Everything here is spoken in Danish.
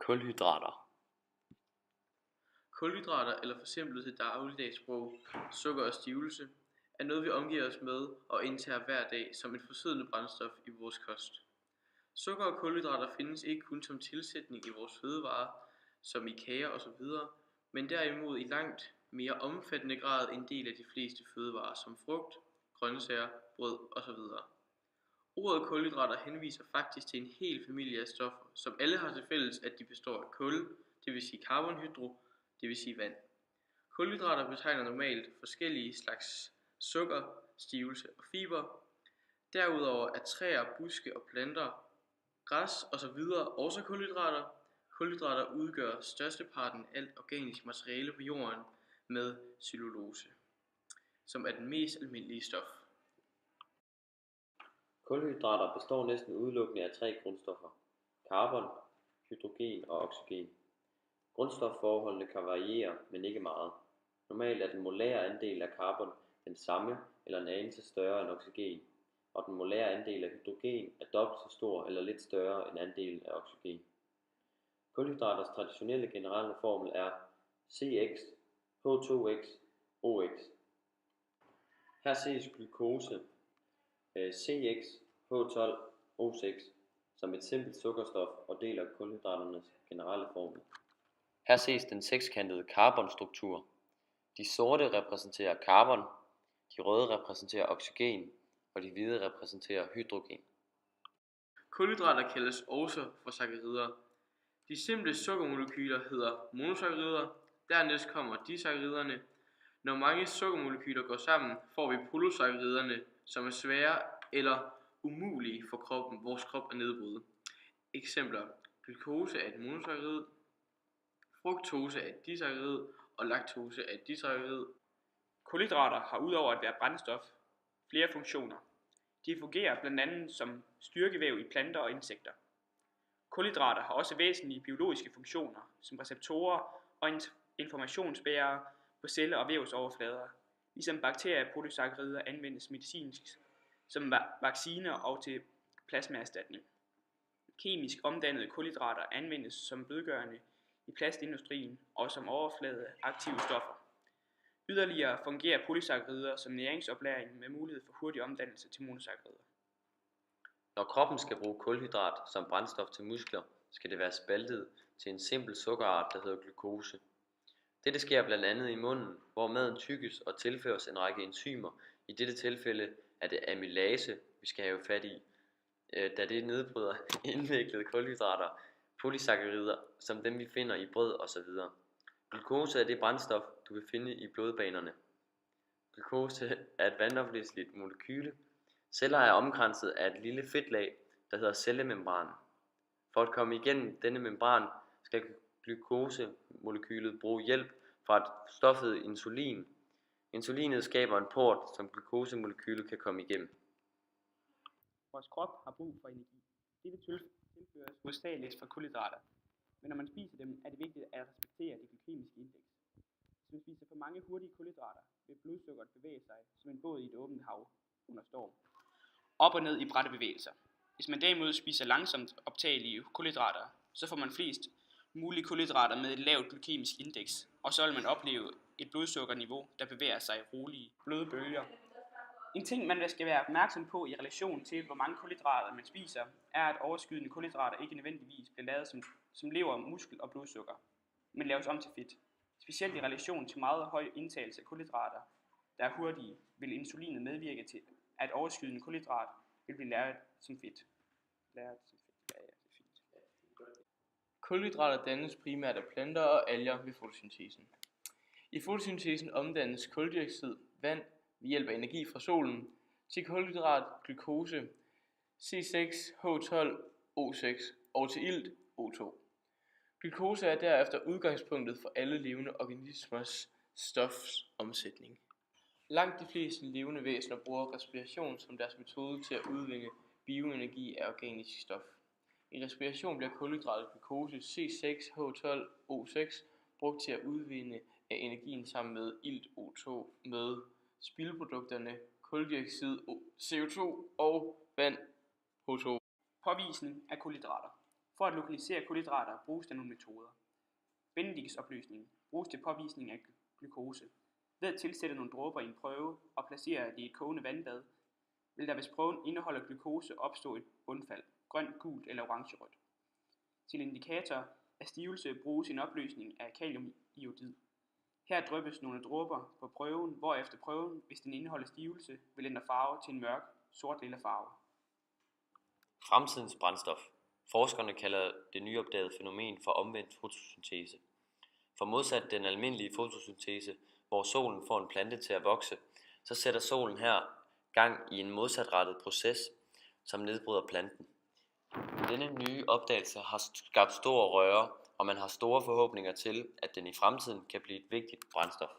Kulhydrater. Kulhydrater, eller forsimplet til dagligdags sprog, sukker og stivelse, er noget vi omgiver os med og indtager hver dag som et forsiddende brændstof i vores kost. Sukker og kulhydrater findes ikke kun som tilsætning i vores fødevarer, som i kager osv., men derimod i langt mere omfattende grad en del af de fleste fødevarer som frugt, grøntsager, brød osv. Ordet kulhydrater henviser faktisk til en hel familie af stoffer, som alle har til fælles, at de består af kul, det vil sige karbonhydro, det vil sige vand. Kulhydrater betegner normalt forskellige slags sukker, stivelse og fiber. Derudover er træer, buske og planter, græs osv. også kulhydrater. Kulhydrater udgør størsteparten af alt organisk materiale på jorden med cellulose, som er den mest almindelige stof. Kulhydrater består næsten udelukkende af tre grundstoffer: carbon, hydrogen og oxygen. Grundstofforholdene kan variere, men ikke meget. Normalt er den molære andel af carbon den samme eller en anelse større end oxygen, og den molære andel af hydrogen er dobbelt så stor eller lidt større end andelen af oxygen. Kulhydraters traditionelle generelle formel er CX H2XOX. Her ses glukose CX H12O6 som et simpelt sukkerstof og deler kulhydraternes generelle formel. Her ses den sekskantede carbonstruktur. De sorte repræsenterer carbon, de røde repræsenterer oxygen, og de hvide repræsenterer hydrogen. Kulhydrater kaldes også for sakkarider. De simple sukkermolekyler hedder monosakkarider, dernæst kommer disakkariderne. Når mange sukkermolekyler går sammen, får vi polysakkariderne, som er svære eller umulige for vores krop at nedbryde. Eksempler: glukose er et monosakkarid, fruktose er et disakkarid og laktose er et disakkarid. Kulhydrater har udover at være brændstof flere funktioner. De fungerer blandt andet som styrkevæv i planter og insekter. Kulhydrater har også væsentlige biologiske funktioner som receptorer og informationsbærere på celle- og vævsoverflader, ligesom bakteriepolysakkarider anvendes medicinsk som vacciner og til plasmaerstatning. Kemisk omdannede kulhydrater anvendes som blødgørende i plastindustrien og som overfladeaktive stoffer. Yderligere fungerer polysakkarider som næringsoplagring med mulighed for hurtig omdannelse til monosakkarider. Når kroppen skal bruge kulhydrat som brændstof til muskler, skal det være spaltet til en simpel sukkerart, der hedder glukose. Dette sker blandt andet i munden, hvor maden tygges og tilføres en række enzymer. I dette tilfælde er det amylase, vi skal have fat i, da det nedbryder indviklede kulhydrater, polysakkarider, som dem vi finder i brød osv. Glukose er det brændstof, du vil finde i blodbanerne. Glukose er et vandopløseligt molekyle. Celler er omkranset af et lille fedtlag, der hedder cellemembran. For at komme igennem denne membran skal glukosemolekylet bruge hjælp fra stoffet insulin. Insulinet skaber en port, som glukosemolekylet kan komme igennem. Vores krop har brug for energi. Dette tilføres hovedsageligt fra kulhydrater. Men når man spiser dem, er det vigtigt at respektere det glykemiske indeks. Hvis man spiser for mange hurtige kulhydrater, vil blodsukkeret bevæge sig som en båd i et åbent hav under storm. Op og ned i bratte bevægelser. Hvis man derimod spiser langsomt optagelige kulhydrater, så får man flest mulige kulhydrater med et lavt glykemisk indeks, og så vil man opleve et blodsukkerniveau, der bevæger sig i rolige, bløde bølger. En ting, man skal være opmærksom på i relation til, hvor mange kulhydrater man spiser, er, at overskydende kulhydrater ikke nødvendigvis bliver lavet som lever, muskel og blodsukker, men laves om til fedt. Specielt i relation til meget høj indtagelse af kulhydrater, der er hurtige, vil insulinet medvirke til, at overskydende kulhydrat vil blive læret som fedt. Kulhydrater dannes primært af planter og alger ved fotosyntesen. I fotosyntesen omdannes kuldioxid, vand, ved hjælp af energi fra solen, til kulhydrat, glukose, C6H12O6 og til ilt, O2. Glukose er derefter udgangspunktet for alle levende organismers stofomsætning. Langt de fleste levende væsener bruger respiration som deres metode til at udvinde bioenergi af organisk stof. I respiration bliver kulhydratet glukose C6H12O6 brugt til at udvinde af energien sammen med ilt O2 med spildprodukterne kuldioxid CO2 og vand H2. Påvisning af kulhydrater. For at lokalisere kulhydrater bruges der nogle metoder. Benedicts opløsning bruges til påvisning af glukose. Ved at tilsætte nogle dråber i en prøve og placere det i et kogende vandbad, vil der, hvis prøven indeholder glukose, opstå et bundfald, grønt, gult eller orangerødt. Til indikator af stivelse bruges en opløsning af kaliumiodid. Her dryppes nogle dråber på prøven, hvorefter prøven, hvis den indeholder stivelse, vil ændre farve til en mørk, sort-lilla farve. Fremtidens brændstof. Forskerne kalder det nyopdagede fænomen for omvendt fotosyntese. For modsat den almindelige fotosyntese, hvor solen får en plante til at vokse, så sætter solen her gang i en modsatrettet proces, som nedbryder planten. Denne nye opdagelse har skabt stor røre, og man har store forhåbninger til, at den i fremtiden kan blive et vigtigt brændstof.